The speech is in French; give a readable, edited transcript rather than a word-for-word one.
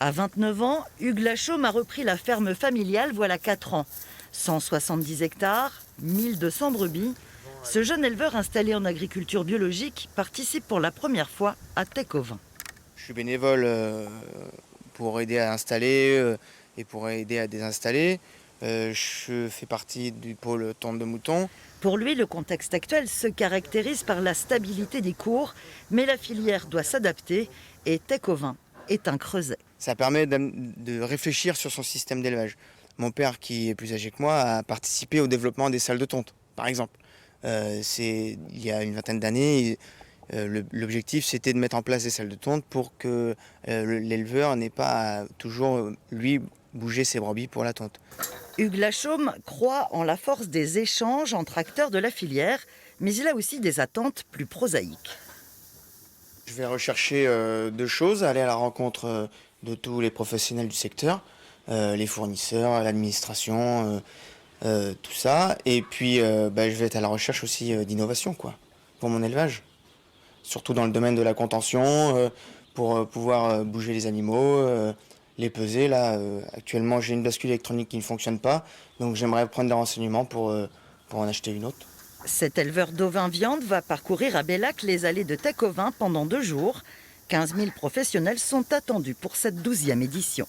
À 29 ans, Hugues Lachaume a repris la ferme familiale voilà 4 ans. 170 hectares, 1200 brebis. Ce jeune éleveur installé en agriculture biologique participe pour la première fois à Tech-au-Vin. Je suis bénévole pour aider à installer et pour aider à désinstaller. Je fais partie du pôle tente de moutons. Pour lui, le contexte actuel se caractérise par la stabilité des cours, mais la filière doit s'adapter et Tech-au-Vin est un creuset. Ça permet de réfléchir sur son système d'élevage. Mon père, qui est plus âgé que moi, a participé au développement des salles de tonte, par exemple. Il y a une vingtaine d'années, l'objectif c'était de mettre en place des salles de tonte pour que l'éleveur n'ait pas à toujours, lui, bouger ses brebis pour la tonte. Hugues Lachaume croit en la force des échanges entre acteurs de la filière, mais il a aussi des attentes plus prosaïques. Je vais rechercher deux choses, aller à la rencontre de tous les professionnels du secteur, les fournisseurs, l'administration, tout ça. Et puis je vais être à la recherche aussi d'innovation pour mon élevage. Surtout dans le domaine de la contention, pour pouvoir bouger les animaux, les peser. Là, actuellement, j'ai une bascule électronique qui ne fonctionne pas, donc j'aimerais prendre des renseignements pour en acheter une autre. Cet éleveur d'ovins viande va parcourir à Bellac les allées de Tech-au-Vin pendant 2 jours. 15 000 professionnels sont attendus pour cette 12e édition.